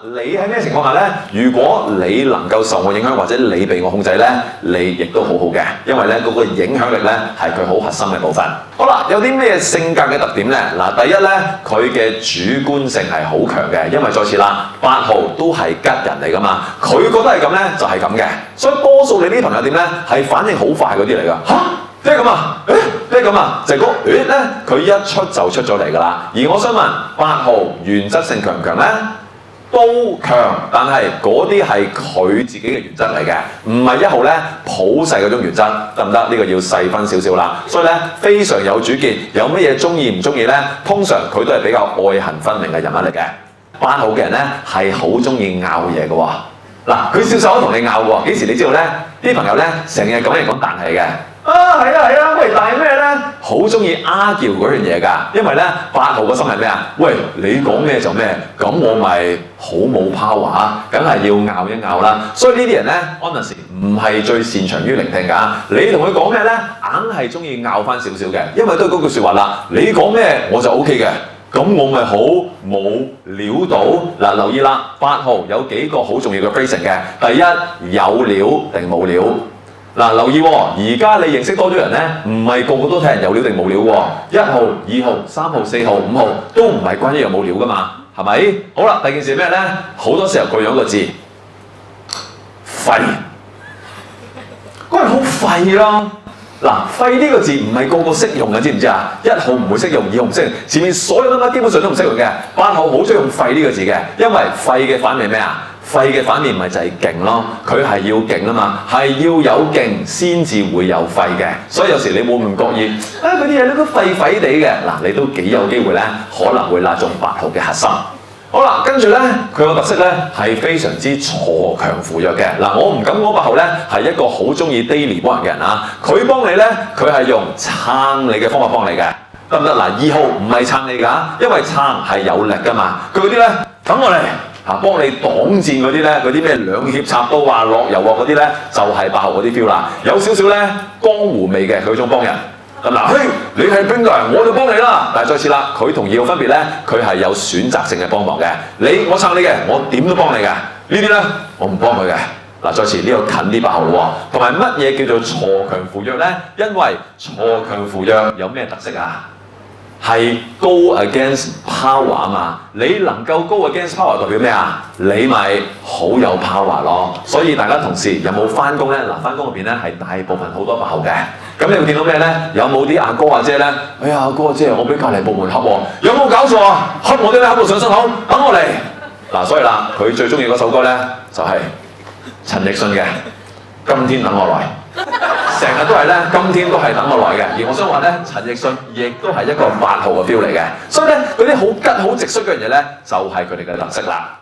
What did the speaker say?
你喺咩情況下呢？如果你能夠受我影響，或者你被我控制呢，你亦都好好嘅，因為呢嗰個影響力呢係佢好核心嘅部分。好啦，有啲咩性格嘅特點呢？嗱，第一呢，佢嘅主觀性係好強嘅，因為再次啦，8號都係吉人嚟噶嘛，佢覺得係咁呢，就係咁嘅，所以多數你啲朋友點呢？係反應好快嗰啲嚟㗎嚇。即係咁啊？即係咁啊？就係嗰咧，佢一出就出咗嚟㗎啦。而我想問8號原則性強唔強呢？都強，但係嗰啲係佢自己嘅原則嚟嘅，唔係1號呢普世嗰種原則，得唔得？呢個要細分少少啦。所以呢，非常有主見，有乜嘢中意唔中意呢？通常佢都係比較愛恨分明嘅人物嚟嘅。8號嘅人呢係好中意拗嘢嘅喎。嗱，佢笑手同你拗喎，幾時你知道呢？啲朋友呢成日講嘢講但係嘅。係啊，喂，但係咩呢？好中意 argue 嗰樣嘢㗎，因為呢8號個心係咩啊？喂，你講咩就咩，咁我咪好冇 power，梗係要拗一拗啦。所以呢啲人呢 honestly 唔係最擅長於聆聽㗎。你同佢講咩呢？硬係中意拗翻少少嘅，因為都係嗰句説話啦。你講咩我就 OK 嘅，咁我咪好冇料到。嗱，留意啦，8號有幾個好重要嘅 phrasing 嘅。第一，有料定冇料。嗱，留意喎，而家你認識多咗人呢，唔係個個都睇人有料定冇料喎。1號、2號、3號、4號、5號都唔係關於有冇料㗎嘛，係咪？好啦，第二件事係咩呢？好多時候佢有一個字，廢。嗰人好廢咯。嗱，廢呢個字唔係個個識用嘅，知唔知啊？1號唔會識用，2號唔識用，前面所有基本上都唔識用嘅。8號好中意用廢呢個字嘅，因為廢嘅反面係咩啊？廢嘅反面咪就係勁咯，佢係要勁啊嘛，係要有勁先至會有廢嘅，所以有時你會唔覺意嗰啲嘢都廢廢地嘅，嗱，你都幾有機會咧，可能會揦中8號嘅核心。好啦，跟住咧，佢個特色咧係非常之鋤強扶弱嘅。嗱，我唔敢講8號咧係一個好中意 daily 幫人嘅人啊，佢幫你咧，佢係用撐你嘅方法幫你嘅，得唔得？嗱，2號唔係撐你㗎，因為撐係有力㗎嘛，佢嗰啲咧等我嚟。幫你擋箭嗰啲咧，嗰啲咩兩脅插刀啊、落油鑊嗰啲咧，就係8號嗰啲 feel 啦。有少少咧江湖味嘅佢嗰種幫人。咁嗱，嘿，你係邊個人，我就幫你啦。但係再次啦，佢同2號分別咧，佢係有選擇性嘅幫忙嘅。我撐你嘅，我點都幫你嘅。呢啲咧，我唔幫佢嘅。嗱，再次呢個近啲8號咯喎。同埋乜嘢叫做鋤強扶弱咧？因為鋤強扶弱有咩特色啊？係 go against power 啊嘛，你能夠 go against power 代表咩啊？你咪好有 power 咯。所以大家同事有冇翻工咧？嗱，翻工入邊咧係大部分好多8號嘅。咁你會見到咩咧？有冇啲阿哥阿姐咧？哎呀，阿哥阿姐，我俾隔離部門恰喎，有冇搞錯啊？恰我啲咧，恰到上心口，等我嚟。嗱，所以啦，佢最中意嗰首歌咧就係陳奕迅嘅《今天等我來》。成日都係咧，今天都係等我來嘅。而我想話咧，陳奕迅亦都係一個8號嘅 feel 嚟嘅。所以咧，嗰啲好吉好直率嘅嘢咧，就係佢哋嘅特色啦。